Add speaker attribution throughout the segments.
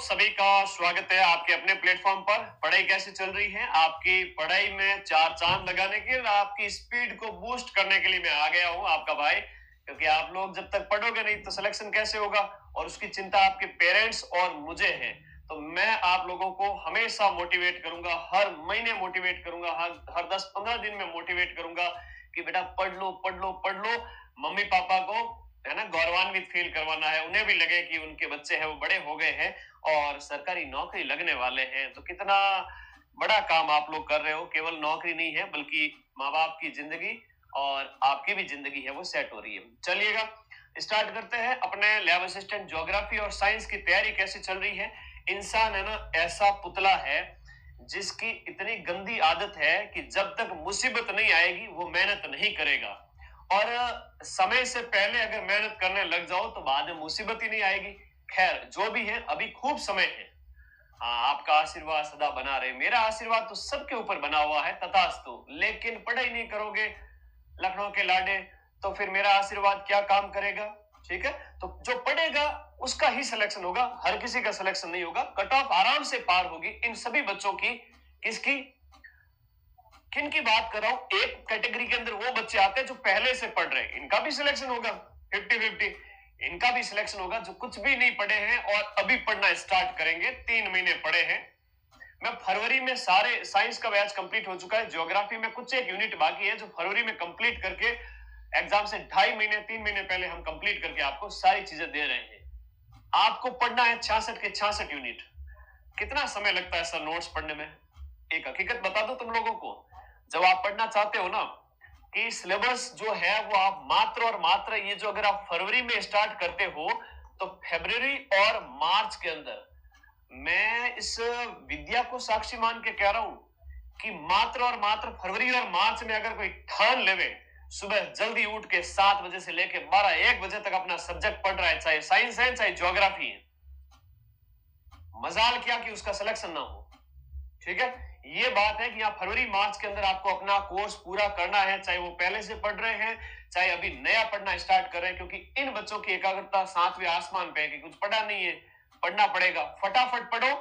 Speaker 1: सभी का स्वागत है आपके अपने प्लेटफॉर्म पर। पढ़ाई कैसी चल रही है? आपकी पढ़ाई में चार चांद लगाने के लिए, आपकी स्पीड को बूस्ट करने के लिए मैं आ गया हूँ, आपका भाई। क्योंकि आप लोग जब तक पढ़ोगे नहीं तो सिलेक्शन कैसे होगा, और उसकी चिंता आपके पेरेंट्स और मुझे है। तो मैं आप लोगों को हमेशा मोटिवेट करूंगा, हर महीने मोटिवेट करूंगा, हर 10-15 दिन में मोटिवेट करूंगा कि बेटा पढ़ लो पढ़ लो पढ़ लो। मम्मी पापा को है ना गौरवान्वित फील करवाना है, उन्हें भी लगे कि उनके बच्चे हैं वो बड़े हो गए हैं और सरकारी नौकरी लगने वाले हैं। तो कितना बड़ा काम आप लोग कर रहे हो। केवल नौकरी नहीं है बल्कि माँ बाप की जिंदगी और आपकी भी जिंदगी है वो सेट हो रही है। चलिएगा स्टार्ट करते हैं। अपने लैब असिस्टेंट ज्योग्राफी और साइंस की तैयारी कैसी चल रही है? इंसान है ना ऐसा पुतला है जिसकी इतनी गंदी आदत है कि जब तक मुसीबत नहीं आएगी वो मेहनत नहीं करेगा। और समय से पहले अगर मेहनत करने लग जाओ तो बाद में मुसीबत ही नहीं आएगी। खैर जो भी है, अभी खूब समय है। हाँ, आपका आशीर्वाद सदा बना रहे। मेरा आशीर्वाद तो सबके ऊपर बना हुआ है, तथास्तु। लेकिन पढ़ाई नहीं करोगे लखनऊ के लाडे, तो फिर मेरा आशीर्वाद क्या काम करेगा? ठीक है, तो जो पढ़ेगा उसका ही सिलेक्शन होगा, हर किसी का सिलेक्शन नहीं होगा। कट ऑफ आराम से पार होगी इन सभी बच्चों की। किसकी, किन की बात कर रहा हूं? एक कैटेगरी के अंदर वो बच्चे आते हैं जो पहले से पढ़ रहे हैं, इनका भी सिलेक्शन होगा 50-50। इनका भी सिलेक्शन होगा जो कुछ भी नहीं पढ़े हैं और अभी पढ़ना स्टार्ट करेंगे, 3 महीने पढ़े हैं। मैं फरवरी में सारे साइंस का बैच कंप्लीट हो चुका है। ज्योग्राफी में कुछ एक यूनिट बाकी है जो फरवरी में कंप्लीट करके एग्जाम से 2.5 महीने 3 महीने पहले हम कंप्लीट करके आपको सारी चीजें दे रहे हैं। आपको पढ़ना है 66 के 66 यूनिट। कितना समय लगता है सर नोट्स पढ़ने में? एक हकीकत बता दो तुम लोगों को, जब आप पढ़ना चाहते हो ना कि सिलेबस जो है वो आप मात्र और मात्र ये जो अगर आप फरवरी में स्टार्ट करते हो तो फरवरी और मार्च के अंदर, मैं इस विद्या को साक्षी मान के कह रहा हूं कि मात्र और मात्र फरवरी और मार्च में अगर कोई ठान लेवे, सुबह जल्दी उठ के 7 बजे से लेके 12-1 बजे तक अपना सब्जेक्ट पढ़ रहा है, चाहे साइंस है चाहे ज्योग्राफी है, मजाल क्या कि उसका सिलेक्शन ना हो। ठीक है, ये बात है कि यहाँ फरवरी मार्च के अंदर आपको अपना कोर्स पूरा करना है, चाहे वो पहले से पढ़ रहे हैं चाहे अभी नया पढ़ना स्टार्ट कर रहे हैं। क्योंकि इन बच्चों की एकाग्रता 7वें आसमान पे है कि कुछ पढ़ा नहीं है, पढ़ना पड़ेगा। फटाफट पढ़ो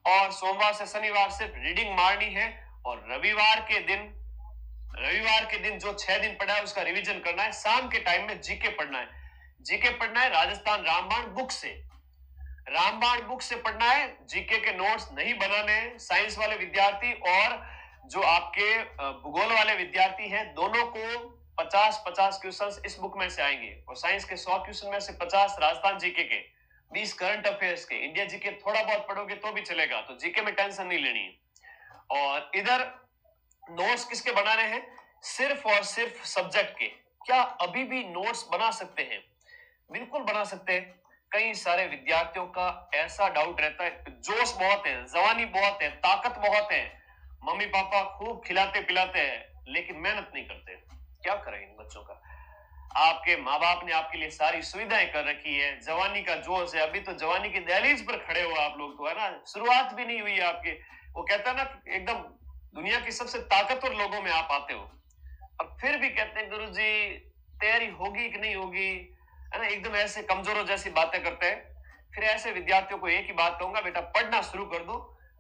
Speaker 1: और सोमवार से शनिवार सिर्फ रीडिंग मारनी है, और रविवार के दिन जो 6 दिन पढ़ा है उसका रिवीजन करना है। शाम के टाइम में जीके पढ़ना है। जीके पढ़ना है राजस्थान रामबाण बुक से, रामबाण बुक से पढ़ना है। जीके के नोट्स नहीं बनाने हैं। साइंस वाले विद्यार्थी और जो आपके भूगोल वाले विद्यार्थी हैं, दोनों को 50-50 क्वेश्चंस इस बुक में से आएंगे, और साइंस के 100 क्वेश्चन में से 50 राजस्थान जीके के, 20 करंट अफेयर्स के। इंडिया जीके थोड़ा बहुत पढ़ोगे तो भी चलेगा, तो जीके में टेंशन नहीं लेनी है। और इधर नोट्स किसके बनाने हैं? सिर्फ और सिर्फ सब्जेक्ट के। क्या अभी भी नोट्स बना सकते हैं? बिल्कुल बना सकते हैं। कई सारे विद्यार्थियों का ऐसा डाउट रहता है, जोश बहुत है, जवानी बहुत है, ताकत बहुत है, मम्मी पापा खूब खिलाते पिलाते हैं लेकिन मेहनत नहीं करते। क्या करें इन बच्चों का? आपके माँ बाप ने आपके लिए सारी सुविधाएं कर रखी है, जवानी का जोश है, अभी तो जवानी की दहलीज पर खड़े हो आप लोग, तो है ना, शुरुआत भी नहीं हुई है आपके। वो कहता है ना, एकदम दुनिया की सबसे ताकतवर लोगों में आप आते हो, और फिर भी कहते हैं गुरुजी तैयारी होगी कि नहीं होगी, है ना, एकदम ऐसे कमजोरों जैसी बातें करते हैं। फिर ऐसे विद्यार्थियों को एक ही बात कहूंगा, बेटा पढ़ना शुरू कर दो।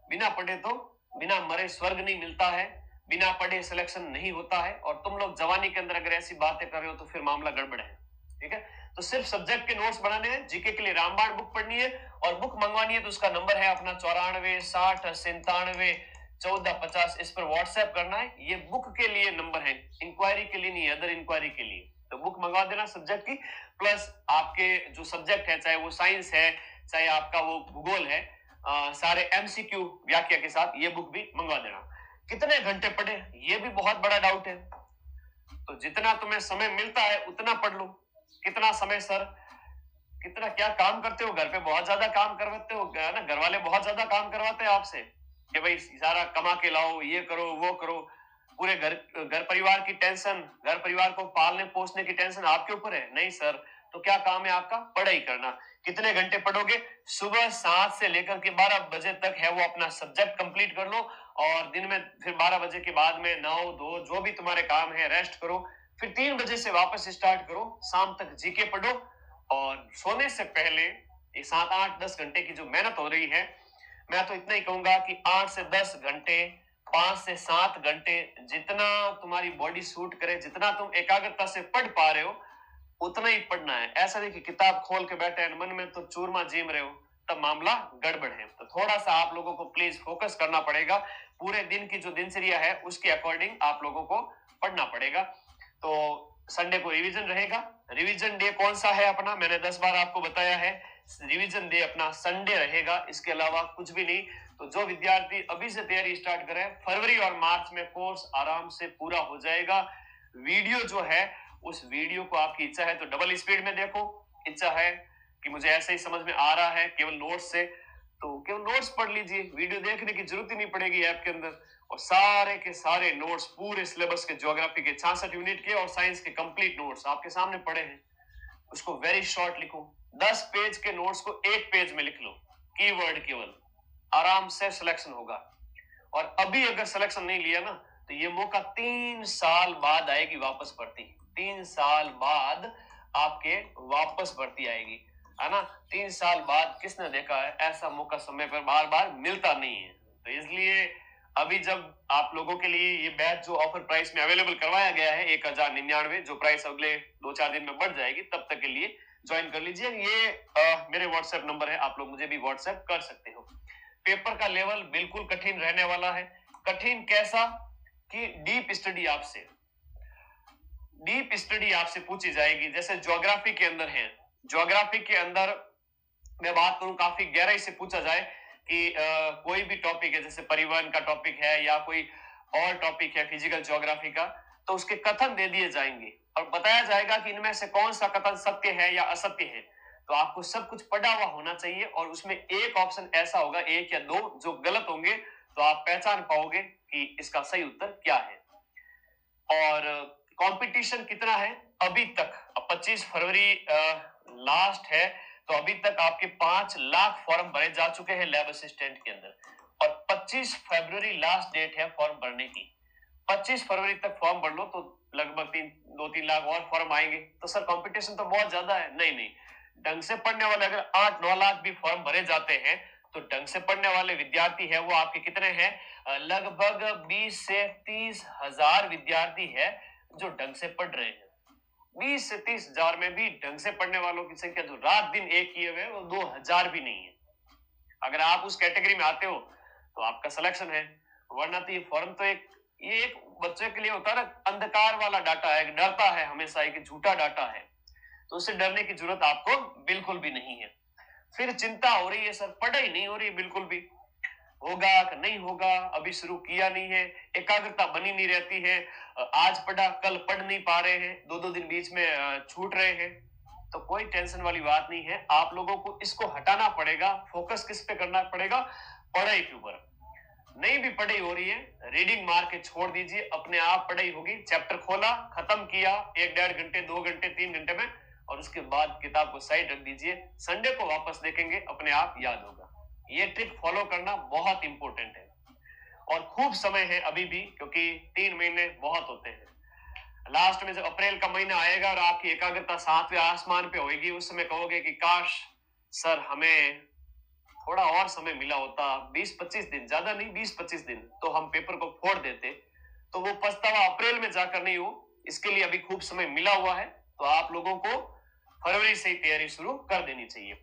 Speaker 1: बिना पढ़े तो बिना मरे स्वर्ग नहीं मिलता है, बिना पढ़े सिलेक्शन नहीं होता है। और तुम लोग जवानी के अंदर अगर ऐसी बातें कर रहे हो तो फिर मामला गड़बड़ है। ठीक है, तो सिर्फ सब्जेक्ट के नोट्स बनाने हैं। जीके के लिए रामबाण बुक पढ़नी है, और बुक मंगवानी है तो उसका नंबर है अपना 94 60 97 14 50। इस पर व्हाट्सएप करना है। ये बुक के लिए नंबर है, इंक्वायरी के लिए नहीं, अदर इंक्वायरी के लिए। तो बुक मंगवा देना सब्जेक्ट की, प्लस आपके जो सब्जेक्ट है, चाहे वो साइंस है चाहे आपका वो भूगोल है, सारे एमसीक्यू व्याख्या के साथ ये बुक भी मंगवा देना। कितने घंटे पढ़े, ये भी बहुत बड़ा डाउट है। तो जितना तुम्हें समय मिलता है उतना पढ़ लो। कितना समय सर? कितना क्या काम करते हो? घर पे बहुत ज्यादा काम करवाते हो ना, घर वाले बहुत ज्यादा काम करवाते हैं आपसे कि भाई सारा कमा के लाओ, ये करो वो करो। पूरे घर परिवार की टेंशन, घर परिवार को पालने पोसने की टेंशन आपके ऊपर है? नहीं सर। तो क्या काम है आपका? पढ़ाई करना। कितने घंटे पढ़ोगे? सुबह 7 से लेकर के 12 बजे तक है वो अपना सब्जेक्ट कंप्लीट कर लो, और दिन में फिर 12 बजे के बाद में 9 2 जो भी तुम्हारे काम है रेस्ट करो। फिर 3 बजे से वापस स्टार्ट करो, शाम तक जीके पढ़ो। और सोने से पहले ये 7-8-10 घंटे की जो मेहनत हो रही है, मैं तो इतना ही कहूंगा कि 8 से 10 घंटे, 5 से 7 घंटे, जितना तुम्हारी बॉडी सूट करे, जितना तुम एकाग्रता से पढ़ पा रहे हो उतना ही पढ़ना है। ऐसा नहीं कि किताब खोल के बैठे हैं, मन में तो चूरमा जीम रहे हो, तब मामला गड़बड़ है। तो थोड़ा सा आप लोगों को प्लीज फोकस करना पड़ेगा। पूरे दिन की जो दिनचर्या है उसके अकॉर्डिंग आप लोगों को पढ़ना पड़ेगा। तो संडे को रिवीजन रहेगा। रिवीजन डे कौन सा है अपना, मैंने 10 बार आपको बताया है। रिवीजन डे अपना संडे रहेगा, इसके अलावा कुछ भी नहीं। तो जो विद्यार्थी अभी से तैयारी स्टार्ट करें, फरवरी और मार्च में कोर्स आराम से पूरा हो जाएगा। वीडियो जो है, उस वीडियो को आपकी इच्छा है तो डबल स्पीड में देखो, इच्छा है कि मुझे ऐसे ही समझ में आ रहा है केवल नोट्स से, तो केवल नोट्स पढ़ लीजिए, वीडियो देखने की जरूरत ही नहीं पड़ेगी ऐप के अंदर। और सारे के सारे नोट्स पूरे सिलेबस के, ज्योग्राफी के 66 यूनिट के और साइंस के कंप्लीट नोट्स आपके सामने पड़े हैं। उसको वेरी शॉर्ट लिखो, 10 पेज के नोट्स को 1 पेज में लिख लो, कीवर्ड केवल, आराम से सिलेक्शन होगा। और अभी अगर सिलेक्शन नहीं लिया ना, तो ये मौका 3 साल बाद आएगी वापस भर्ती। 3 साल बाद आपके वापस भर्ती आएगी, है ना। 3 साल बाद किसने देखा है, ऐसा मौका समय पर बार बार मिलता नहीं है। तो इसलिए अभी जब आप लोगों के लिए ये बैच जो ऑफर प्राइस में अवेलेबल करवाया गया है 1099, जो प्राइस अगले 2-4 दिन में बढ़ जाएगी, तब तक के लिए ज्वाइन कर लीजिए। ये मेरे व्हाट्सएप नंबर है, आप लोग मुझे भी व्हाट्सएप कर सकते हो। पेपर का लेवल बिल्कुल कठिन रहने वाला है। कठिन कैसा कि डीप स्टडी आपसे पूछी जाएगी। जैसे ज्योग्राफी के अंदर है, ज्योग्राफी के अंदर मैं बात करूं, काफी गहराई से पूछा जाए कि कोई भी टॉपिक है, जैसे परिवहन का टॉपिक है या कोई और टॉपिक है फिजिकल ज्योग्राफी का, तो उसके कथन दे दिए जाएंगे और बताया जाएगा कि इनमें से कौन सा कथन सत्य है या असत्य है। तो आपको सब कुछ पढ़ा हुआ होना चाहिए और उसमें एक ऑप्शन ऐसा होगा, 1 या 2 जो गलत होंगे, तो आप पहचान पाओगे कि इसका सही उत्तर क्या है। और कंपटीशन कितना है अभी तक, अब 25 फरवरी लास्ट है, तो अभी तक आपके 5 लाख फॉर्म भरे जा चुके हैं लैब असिस्टेंट के अंदर, और 25 फरवरी लास्ट डेट है फॉर्म भरने की। 25 फरवरी तक फॉर्म भर लो तो लगभग 2-3 लाख और फॉर्म आएंगे। तो सर कंपटीशन तो बहुत ज्यादा है, नहीं, ढंग से पढ़ने वाले अगर 8-9 लाख भी फॉर्म भरे जाते हैं, तो ढंग से पढ़ने वाले विद्यार्थी है वो आपके कितने हैं, लगभग 20 से 30 हजार विद्यार्थी है जो ढंग से पढ़ रहे हैं। 20 से 30 हजार में भी ढंग से पढ़ने वालों की संख्या जो रात दिन एक किए हुए वो 2000 भी नहीं है। अगर आप उस कैटेगरी में आते हो तो आपका सिलेक्शन है, वरना तो ये फॉर्म तो ये एक बच्चे के लिए होता है ना, अंधकार वाला डाटा है, डरता है हमेशा, एक झूठा डाटा है, तो उससे डरने की जरूरत आपको बिल्कुल भी नहीं है। फिर चिंता हो रही है सर, पढ़ाई नहीं हो रही बिल्कुल भी, होगा कि नहीं होगा, अभी शुरू किया नहीं है, एकाग्रता बनी नहीं रहती है, आज पढ़ा कल पढ़ नहीं पा रहे हैं, 2-2 दिन बीच में छूट रहे हैं, तो कोई टेंशन वाली बात नहीं है। आप लोगों को इसको हटाना पड़ेगा, फोकस किस पे करना पड़ेगा, पढ़ाई के ऊपर। नहीं भी पढ़ाई हो रही है, रीडिंग मार के छोड़ दीजिए, अपने आप पढ़ाई होगी। चैप्टर खोला, खत्म किया 1-1.5 घंटे, 2 घंटे, 3 घंटे में, और उसके बाद किताब को साइड रख दीजिए, संडे को वापस देखेंगे, अपने आप याद होगा। ये ट्रिक फॉलो करना बहुत इंपॉर्टेंट है। और खूब समय है अभी भी, क्योंकि 3 महीने बहुत होते हैं। लास्ट में जब अप्रैल का महीना आएगा और आपकी एकाग्रता 7वें आसमान पे होगी, उस समय कहोगे कि काश सर हमें थोड़ा और समय मिला होता, 20-25 दिन, ज्यादा नहीं 20-25 दिन, तो हम पेपर को फोड़ देते। तो वो पछतावा अप्रैल में जाकर नहीं हो, इसके लिए अभी खूब समय मिला हुआ है। तो आप लोगों को फरवरी से ही तैयारी शुरू कर देनी चाहिए।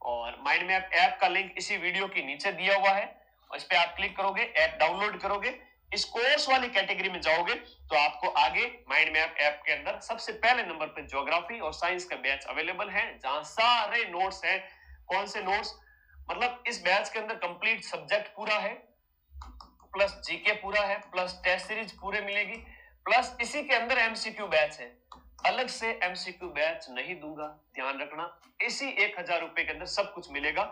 Speaker 1: और माइंड मैप ऐप का लिंक इसी वीडियो के नीचे दिया हुआ है, और इस पे आप क्लिक करोगे, ऐप डाउनलोड करोगे, इस कोर्स वाली कैटेगरी में जाओगे, तो आपको आगे माइंड मैप ऐप के अंदर सबसे पहले नंबर पे ज्योग्राफी और साइंस का बैच अवेलेबल है, जहां सारे नोट्स हैं। कौन से नोट्स, मतलब इस बैच के अंदर कंप्लीट सब्जेक्ट पूरा है, प्लस जीके पूरा है, प्लस टेस्ट सीरीज पूरे मिलेगी, प्लस इसी के अंदर एमसीक्यू बैच है। अलग से एमसीक्यू बैच नहीं दूंगा, ध्यान रखना। इसी 1000 रुपए के अंदर सब कुछ मिलेगा।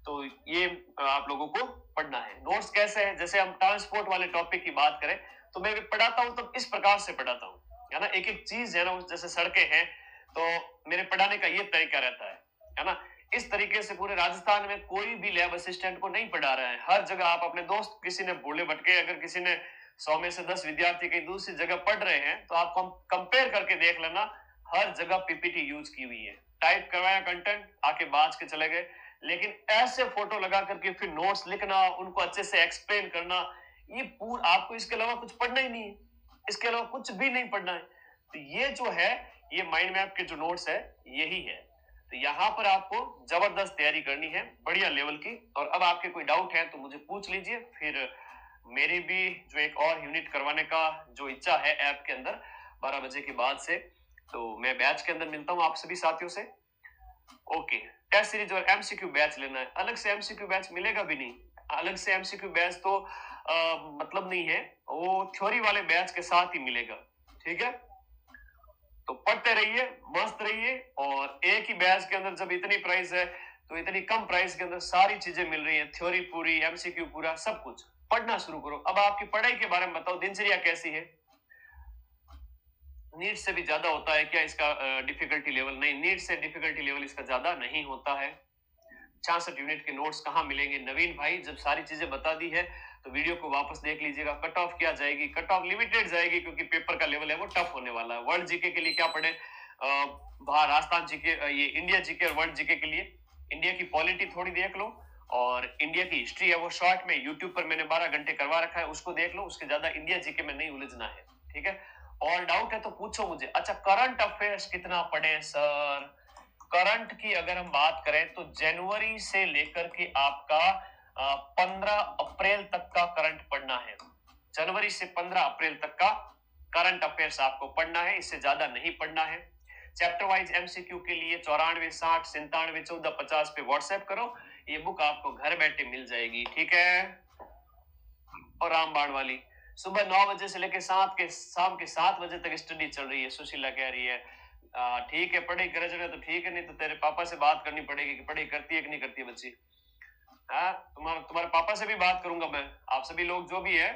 Speaker 1: तो ये आप लोगों को पढ़ना है। नोट्स कैसे है, जैसे हम ट्रांसपोर्ट वाले टॉपिक की बात करें, तो मैं पढ़ाता हूं तो इस प्रकार से पढ़ाता हूँ, है ना। एक एक चीज है ना, जैसे सड़कें हैं, तो मेरे पढ़ाने का ये तरीका रहता है ना। इस तरीके से पूरे राजस्थान में कोई भी लैब असिस्टेंट को नहीं पढ़ा रहा है। हर जगह आप अपने दोस्त, किसी ने भोले भटके, अगर किसी ने 100 में से 10 विद्यार्थी कहीं दूसरी जगह पढ़ रहे हैं, तो आप कंपेयर करके देख लेना, हर जगह पीपीटी यूज की हुई है। टाइप करवाया कंटेंट, आके बाज के चले गए, लेकिन ऐसे फोटो लगा करके फिर नोट्स लिखना, उनको अच्छे से एक्सप्लेन करना, ये पूरा आपको इसके अलावा कुछ पढ़ना ही नहीं है, इसके अलावा कुछ भी नहीं पढ़ना है। तो ये जो है, ये माइंड मैप के जो नोट्स है, यही है। तो यहाँ पर आपको जबरदस्त तैयारी करनी है, बढ़िया लेवल की। और अब आपके कोई डाउट है तो मुझे पूछ लीजिए, फिर मेरी भी जो एक और यूनिट करवाने का जो इच्छा है ऐप के अंदर 12 बजे के बाद से, तो मैं बैच के अंदर मिलता हूँ आप सभी साथियों से। ओके, टेस्ट सीरीज और एमसीक्यू बैच लेना है, अलग से एमसीक्यू बैच मिलेगा भी नहीं, अलग से एमसीक्यू बैच तो मतलब नहीं है, वो थ्योरी वाले बैच के साथ ही मिलेगा, ठीक है। तो पढ़ते रहिए, मस्त रहिए, और एक ही बैच के अंदर जब इतनी प्राइस है तो इतनी कम प्राइस के अंदर सारी चीजें मिल रही है, थ्योरी पूरी, एमसीक्यू पूरा, सब कुछ। पढ़ना शुरू करो। अब आपकी पढ़ाई के बारे में बताओ, दिनचर्या कैसी है? नीट से भी ज्यादा होता है क्या इसका डिफिकल्टी लेवल? नहीं, नीट से डिफिकल्टी लेवल इसका ज्यादा नहीं होता है। 66 यूनिट के नोट्स कहाँ मिलेंगे? नवीन भाई, जब सारी चीजें बता दी है तो वीडियो को वापस देख लीजिएगा। कट ऑफ क्या जाएगी? कट ऑफ लिमिटेड जाएगी, क्योंकि पेपर का लेवल है वो टफ होने वाला है। वर्ल्ड जीके के लिए क्या पढ़े? बाहर राजस्थान जीके, ये इंडिया जीके और वर्ल्ड जीके के लिए इंडिया की पॉलिटी थोड़ी देख लो, और इंडिया की हिस्ट्री है वो शॉर्ट में यूट्यूब पर मैंने 12 घंटे करवा रखा है, उसको देख लो। उसके ज्यादा इंडिया जीके में नहीं उलझना है, ठीक है। और डाउट है तो पूछो मुझे। अच्छा, करंट अफेयर्स कितना पढ़े सर? करंट की अगर हम बात करें तो जनवरी से लेकर के आपका 15 अप्रैल तक का करंट पढ़ना है। जनवरी से 15 अप्रैल तक का करंट अफेयर्स आपको पढ़ना है, इससे ज्यादा नहीं पढ़ना है। चैप्टर वाइज एमसीक्यू के लिए 94 60 97 14 50 पे व्हाट्सएप करो, ये बुक आपको घर बैठे मिल जाएगी, ठीक है। और रामबाण वाली सुबह 9 बजे से लेकर शाम के 7 बजे तक स्टडी चल रही है, सुशीला कह रही है। ठीक है, पढ़ाई करे चले तो ठीक है, नहीं तो तेरे पापा से बात करनी पड़ेगी कि पढ़ाई करती है कि नहीं करती है बच्ची। हाँ, तुम्हारे पापा से भी बात करूंगा मैं। आप सभी लोग जो भी है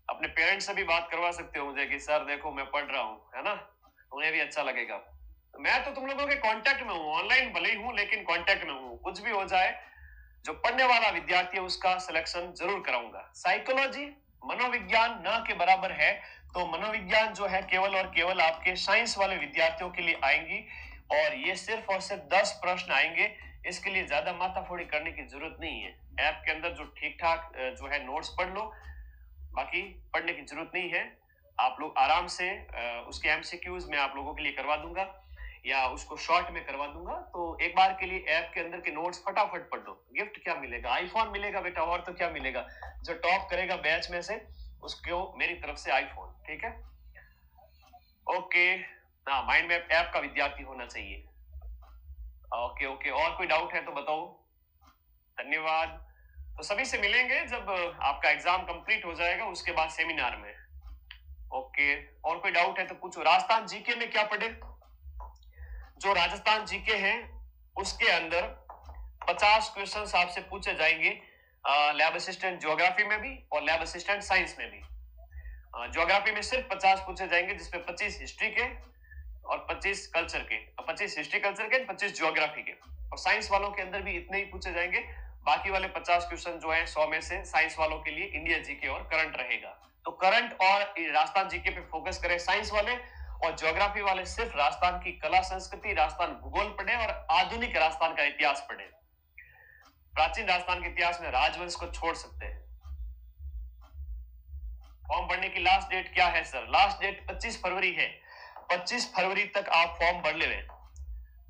Speaker 1: अपने पेरेंट्स से भी बात करवा सकते हो मुझे कि सर देखो मैं पढ़ रहा हूँ, है ना, उन्हें भी अच्छा लगेगा। मैं तो तुम लोगों के कांटेक्ट में हूँ, ऑनलाइन भले ही हूँ लेकिन कांटेक्ट में हूँ। कुछ भी हो जाए, जो पढ़ने वाला विद्यार्थी है उसका सिलेक्शन जरूर कराऊंगा। साइकोलॉजी मनोविज्ञान न के बराबर है, तो मनोविज्ञान जो है केवल और केवल आपके साइंस वाले विद्यार्थियों के लिए आएंगी, और ये सिर्फ और सिर्फ 10 प्रश्न आएंगे। इसके लिए ज्यादा माथाफोड़ी करने की जरूरत नहीं है। ऐप के अंदर जो ठीक ठाक जो है नोट्स पढ़ लो, बाकी पढ़ने की जरूरत नहीं है। आप लोग आराम से उसके एमसीक्यूज मैं आप लोगों के लिए करवा दूंगा, या उसको शॉर्ट में करवा दूंगा। तो एक बार के लिए ऐप के अंदर के नोट्स फटाफट पढ़ लो। गिफ्ट क्या मिलेगा? आईफोन मिलेगा बेटा, और तो क्या मिलेगा? जो टॉप करेगा बैच में से उसको मेरी तरफ से आईफोन, ठीक है। ओके, हाँ, माइंड मैप ऐप का विद्यार्थी होना चाहिए। ओके ओके, और कोई डाउट है तो बताओ। धन्यवाद। तो सभी से मिलेंगे जब आपका एग्जाम कंप्लीट हो जाएगा, उसके बाद सेमिनार में। ओके, और कोई डाउट है तो पूछो। राजस्थान जीके में क्या पढ़े? जो राजस्थान जीके है उसके अंदर 50 क्वेश्चंस आपसे पूछे जाएंगे, लैब असिस्टेंट ज्योग्राफी में भी और लैब असिस्टेंट साइंस में भी। ज्योग्राफी में सिर्फ 50 पूछे जाएंगे, जिसमें 25 हिस्ट्री के और 25 कल्चर के, 25 हिस्ट्री कल्चर के, 25 ज्योग्राफी के। और साइंस वालों के अंदर भी इतने ही पूछे जाएंगे। बाकी वाले 50 क्वेश्चन जो है 100 में से साइंस वालों के लिए इंडिया जीके और करंट रहेगा। तो करंट और राजस्थान जीके पे फोकस करें साइंस वाले, और ज्योग्राफी वाले सिर्फ राजस्थान की कला संस्कृति, राजस्थान भूगोल पढ़े और आधुनिक राजस्थान का इतिहास पढ़े। प्राचीन राजस्थान के इतिहास में राजवंश को छोड़ सकते हैं। फॉर्म भरने की लास्ट डेट क्या है सर? लास्ट डेट 25 फरवरी है। 25 फरवरी तक आप फॉर्म भर ले।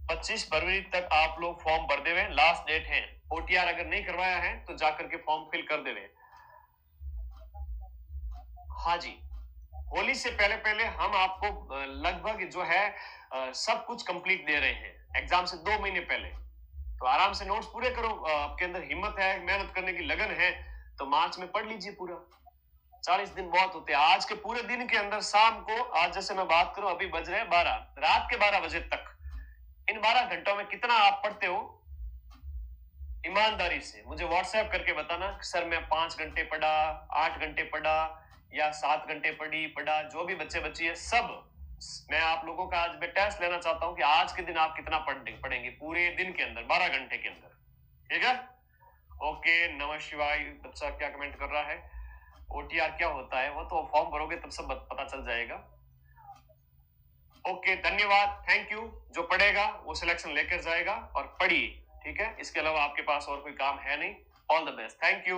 Speaker 1: 25 फरवरी तक आप लोग फॉर्म भर देवे, लास्ट डेट है। ओटीआर अगर नहीं करवाया है तो जाकर के फॉर्म फिल कर देवे। हाँ जी, होली से पहले पहले हम आपको लगभग जो है सब कुछ कंप्लीट दे रहे हैं, एग्जाम से 2 महीने पहले। तो आराम से नोट्स पूरे करो। आपके अंदर हिम्मत है, मेहनत करने की लगन है, तो मार्च में पढ़ लीजिए पूरा। 40 दिन बहुत होते हैं। आज के पूरे दिन के अंदर शाम को, आज जैसे मैं बात करूं अभी बज रहे हैं 12, रात के 12 बजे तक, इन 12 घंटों में कितना आप पढ़ते हो? ईमानदारी से मुझे व्हाट्सएप करके बताना, सर मैं 5 घंटे पढ़ा, 8 घंटे पढ़ा, या 7 घंटे पढ़ा। जो भी बच्चे बच्ची है सब, मैं आप लोगों का आज मैं टेस्ट लेना चाहता हूं कि आज के दिन आप कितना पढ़ेंगे पूरे दिन के अंदर, 12 घंटे के अंदर, ठीक है। ओके, नमः शिवाय। बच्चा क्या कमेंट कर रहा है? ओटीआर क्या होता है? वो तो फॉर्म भरोगे तब सब पता चल जाएगा। ओके, धन्यवाद, थैंक यू। जो पढ़ेगा वो सिलेक्शन लेकर जाएगा, और पढ़िए, ठीक है, इसके अलावा आपके पास और कोई काम है नहीं। All the best, thank you.